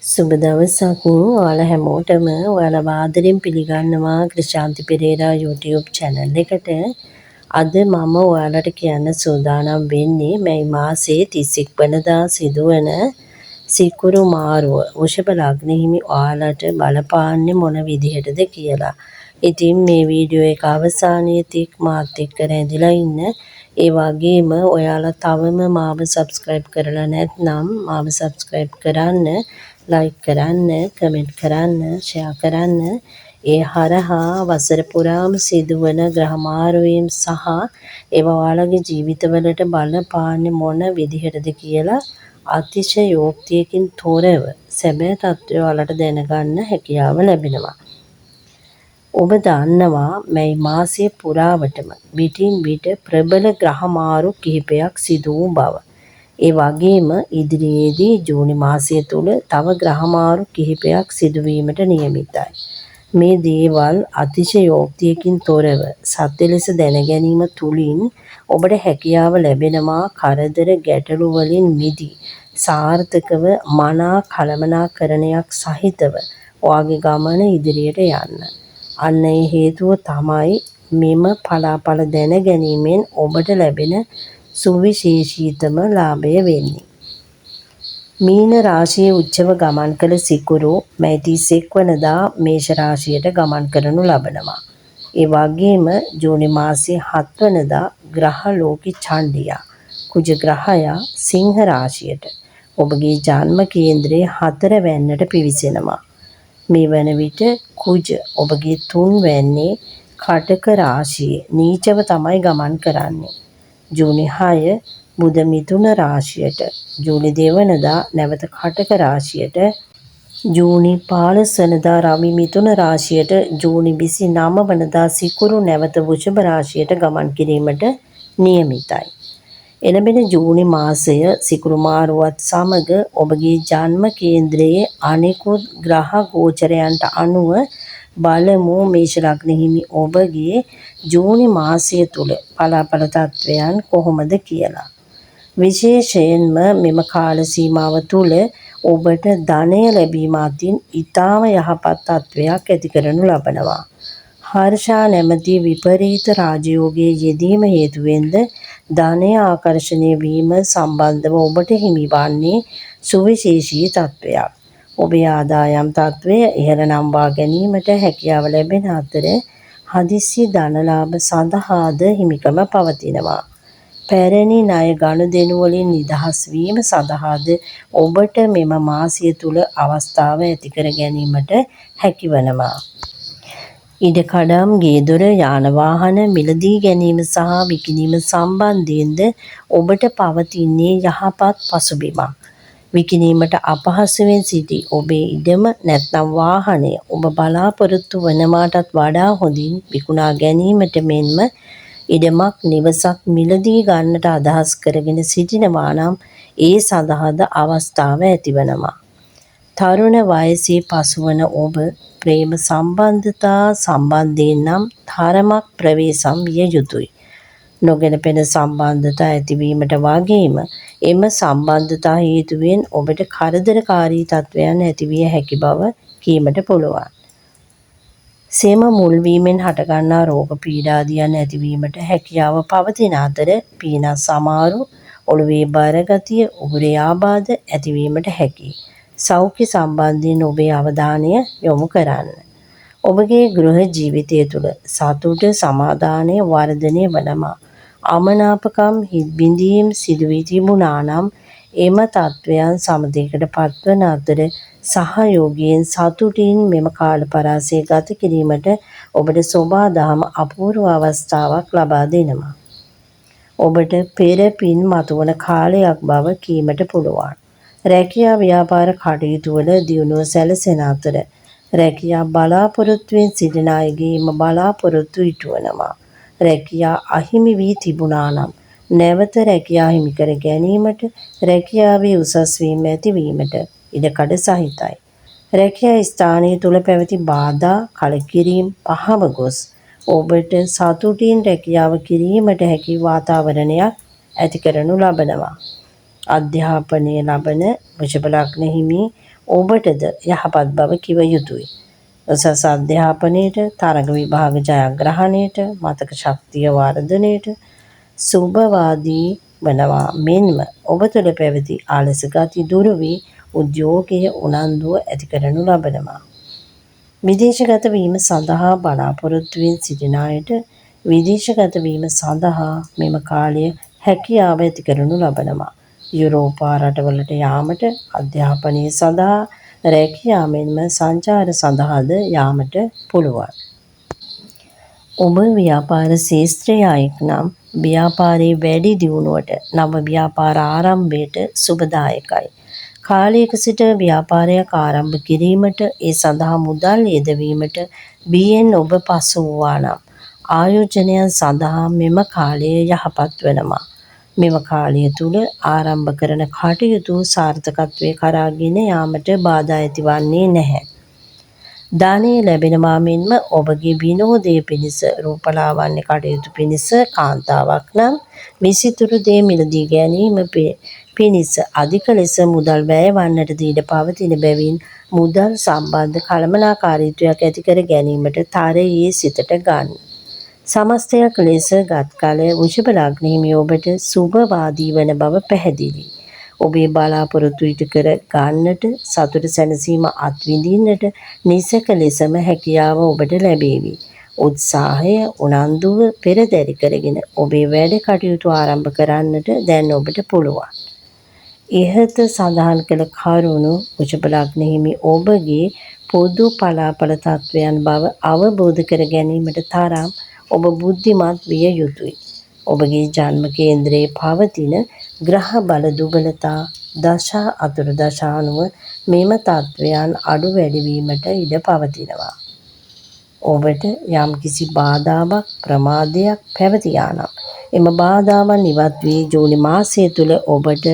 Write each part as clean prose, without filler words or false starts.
සුබ දවසක් ඔයාලා හැමෝටම ඔයාලා ආදරෙන් පිළිගන්නවා ක්‍රිෂාන්ති පෙරේරා YouTube channel එකට. අද මම ඔයාලට කියන්න සූදානම් වෙන්නේ මේ මාසේ 31 වෙනිදා සිදුවන සිකුරු මාරුව වෘෂභ ලග්න හිමි ඔයාලට බලපාන්නේ මොන විදිහටද කියලා. ඉතින් මේ වීඩියෝ එක අවසානයේ තික් මාත් එක්ක රැඳිලා ඉන්න. ඒ වගේම ඔයාලා තවම මාව subscribe කරලා නැත්නම් මාව subscribe කරන්න, like කරන්න, comment කරන්න, share කරන්න. ඒ හරහා වසර පුරාම සිදුවන ග්‍රහ මාරුවීම් සහ ඒවා ඔයාලගේ ජීවිතවලට බලපාන්නේ මොන විදිහටද කියලා අතිශයෝක්තියකින් තොරව සැබෑ තත්ත්වය ඔයාලට දැනගන්න හැකියාව ලැබෙනවා. ඔබ දන්නවා මේ මාසයේ පුරාවටම විටින් විට ප්‍රබල ග්‍රහ මාරු කිහිපයක් සිදු වූ බව. ඒ වගේම ඉදිරියේදී ජූනි මාසය තුල තව ග්‍රහ මාරු කිහිපයක් සිදුවීමට නියමිතයි. මේ දේවල් අතිශයෝක්තියකින් තොරව සත්‍ය ලෙස දැනගැනීම තුලින් ඔබට හැකියාව ලැබෙනවා කරදර ගැටලු වලින් මිදී සාර්ථකව මනා කළමනාකරණයක් සහිතව ඔයාගේ ගමන ඉදිරියට යන්න. අන්න ඒ හේතුව තමයි මෙම පලාපල දැන ගැනීමෙන් ඔබට ලැබෙන සුවිශේෂීතම ලාභය වෙන්නේ. මීන රාශියේ උච්චව ගමන් කළ සිකුරු මැයි 31 වෙනිදා මේෂ රාශියට ගමන් කරනු ලබනවා. ඒ වගේම ජූනි මාසයේ 7 වෙනිදා ග්‍රහ ලෝකී ඡණ්ඩියා කුජ ග්‍රහයා සිංහ රාශියට ඔබගේ ජන්ම කේන්ද්‍රයේ 4 වැන්නට පිවිසෙනවා. මේ වන විට කුජ ඔබගේ 3 වැන්නේ කටක රාශියේ නීචව තමයි ගමන් කරන්නේ. ජූනි 6 බුධ මිථුන රාශියට, ජූනි 2 වෙනිදා නැවත කටක රාශියට, ජූනි 15 වෙනිදා රවි මිථුන රාශියට, ජූනි 29 වෙනිදා සිකුරු නැවත වෘෂභ රාශියට ගමන් කිරීමට නියමිතයි. එළඹෙන ජූනි මාසය සිකුරු මාරුවත් සමග ඔබගේ ජන්ම කේන්ද්‍රයේ අනෙකුත් ග්‍රහ ගෝචරයන්ට අනුව බලමු මේෂ ලග්න හිමි ඔබගේ ජූනි මාසය තුල පලාපල තත්වයන් කොහොමද කියලා. විශේෂයෙන්ම මෙම කාල සීමාව තුල ඔබට ධනය ලැබීම අතින් ඊටම යහපත් තත්වයක් ඇති කරනු ලබනවා. හර්ෂා නැමැති විපරීත රාජයෝගයේ යෙදීම හේතුවෙන්ද ධනය ආකර්ෂණය වීම සම්බන්ධව ඔබට හිමිවන්නේ සුවිශේෂී තත්වයක්. ඔබේ ආදායම් තත්වය ඉහළ නම්වා ගැනීමට හැකියාව ලැබෙන අතර හදිසි ධනලාභ සඳහාද හිමිකම පවතිනවා. පැරණි ණය ගනුදෙනු වලින් නිදහස් වීම සඳහාද ඔබට මෙම මාසය තුල අවස්ථාව ඇති කර ගැනීමට හැකිවනවා. ඉඩකඩම්, ගේදොර, යාන වාහන මිලදී ගැනීම සහ විකිණීම සම්බන්ධයෙන්ද ඔබට පවතින්නේ යහපත් පසුබිමක්. විකිණීමට අපහසුවෙන් සිටි ඔබේ ඉඩම නැත්නම් වාහනය ඔබ බලාපොරොත්තු වනවාටත් වඩා හොඳින් විකුණා ගැනීමට මෙන්ම ඉඩමක් නිවසක් මිලදී ගන්නට අදහස් කරගෙන සිටිනවා නම් ඒ සඳහාද අවස්ථාව ඇතිවනවා. තරුණ වයසේ පසුවන ඔබ ප්‍රේම සම්බන්ධතා සම්බන්ධයෙන් නම් තරමක් ප්‍රවේශම් විය යුතුයි. නොගැලපෙන සම්බන්ධතා ඇතිවීමට වගේම එම සම්බන්ධතා හේතුවෙන් ඔබට කරදරකාරී තත්වයන් ඇතිවිය හැකි බව කීමට පුළුවන්. සෙම මුල්වීමෙන් හටගන්නා රෝග පීඩාදියන් ඇතිවීමට හැකියාව පවතින අතර පීනස් අමාරු, ඔළුවේ බර ගතිය, උගුරේ ආබාධ ඇතිවීමට හැකියි. සෞඛ්‍ය සම්බන්ධයෙන් ඔබේ අවධානය යොමු කරන්න. ඔබගේ ගෘහ ජීවිතය තුළ සතුට සමාදානය වර්ධනය වනවා. අමනාපකම් හිත්බිඳීම් සිදුවී තිබුණා නම් එම තත්වයන් සමතයකට පත්වන අතර සහයෝගයෙන් සතුටින් මෙම කාල පරාසය ගත කිරීමට ඔබට සෝබාදහම අපූර්ව අවස්ථාවක් ලබා දෙනවා. ඔබට පෙර පින් මතුවන කාලයක් බව කීමට පුළුවන්. රැකියා ව්‍යාපාර කටයුතු වල දියුණුව සැලසෙන අතර රැකියා බලාපොරොත්තුවෙන් සිටින අයගේ බලාපොරොත්තු ඉටුවනවා. රැකියා අහිමි වී තිබුණා නම් නැවත රැකියා හිමි කර ගැනීමට, රැකියාවේ උසස් වීම ඇතිවීමට ඉඩකඩ සහිතයි. රැකියා ස්ථානය තුල පැවති බාධා, කලකිරීම පහව ගොස් ඔබට සතුටින් රැකියාව කිරීමට හැකි වාතාවරණයක් ඇති කරනු ලබනවා. අධ්‍යාපනය ලබන වෘෂභ ලග්න හිමි ඔබටද යහපත් බව කිව යුතුයි. උසස් අධ්‍යාපනයට, තරග විභාග ජයග්‍රහණයට, මතක ශක්තිය වර්ධනයට සුබවාදී වනවා මෙන්ම ඔබ තුළ පැවති ආලස ගති දුරු වී උද්‍යෝගයේ උනන්දුව ඇති කරනු ලබනවා. විදේශගත වීම සඳහා බලාපොරොත්තුවෙන් සිටින අයට විදේශගත වීම සඳහා මෙම කාලය හැකියාව ඇති කරනු ලබනවා. යුරෝපා රටවලට යාමට, අධ්‍යාපනය සඳහා, රැකියා මෙන්ම සංචාර සඳහාද යාමට පුළුවන්. ඔබ ව්‍යාපාර ශේෂ්ත්‍රයේ අයෙක් නම් ව්‍යාපාරයේ වැඩි දියුණුවට, නව ව්‍යාපාර ආරම්භයට සුබදායකයි. කාලයක සිට ව්‍යාපාරයක් ආරම්භ කිරීමට, ඒ සඳහා මුදල් යෙදවීමට බියෙන් ඔබ පසු වූවා නම් ආයෝජනයන් සඳහා මෙම කාලය යහපත් වනවා. මෙම කාලය තුළ ආරම්භ කරන කටයුතු සාර්ථකත්වයේ කරා ගෙන යාමට බාධා ඇතිවන්නේ නැහැ. ධනය ලැබෙනවා මෙන්ම ඔබගේ විනෝදය පිණිස, රූපලාවන්‍ය කටයුතු පිණිස කාන්තාවක් නම් විසිතුරු දේ මිලදී ගැනීම පිණිස අධික ලෙස මුදල් වැය වන්නට ඉඩ පවතින බැවින් මුදල් සම්බන්ධ කළමනාකාරීත්වයක් ඇති කර ගැනීමට තරයේ සිතට ගන්න. සමස්තයක් ලෙස ගත් කල වෘෂභ ලග්නහිමි ඔබට සුබවාදී වන බව පැහැදිලි. ඔබේ බලාපොරොත්තු ඉටු කර ගන්නට, සතුට සැනසීම අත්විඳින්නට නිසක ලෙසම හැකියාව ඔබට ලැබේවි. උත්සාහය, උනන්දුව පෙරදැරි කරගෙන ඔබේ වැඩ කටයුතු ආරම්භ කරන්නට දැන් ඔබට පුළුවන්. ඉහත සඳහන් කළ කරුණු වෘෂභ ලග්නහිමි ඔබගේ පොදු පලාපල තත්වයන් බව අවබෝධ කර ගැනීමට තරම් ඔබ බුද්ධිමත් විය යුතුයි. ඔබගේ ජන්ම කේන්ද්‍රයේ පවතින ග්‍රහ බල දුබලතා දශා අතුරුදශා අනුව මෙම තත්වයන් අඩු වැඩි වීමට ඉඩ පවතිනවා. ඔබට යම්කිසි බාධාවක්, ප්‍රමාදයක් පැවතියා නම් එම බාධාවන් ඉවත් වී ජූනි මාසය තුළ ඔබට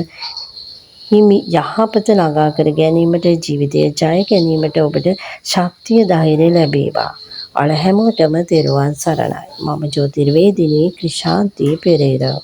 හිමි යහපත ළඟා කර ගැනීමට, ජීවිතය ජය ගැනීමට ඔබට ශක්තිය ධෛර්යය ලැබේවා. ඔයාලා හැමෝටම තෙරුවන් සරණයි. මම ජ්‍යොතිර්වේදිනී ක්‍රිෂාන්ති පෙරේරා.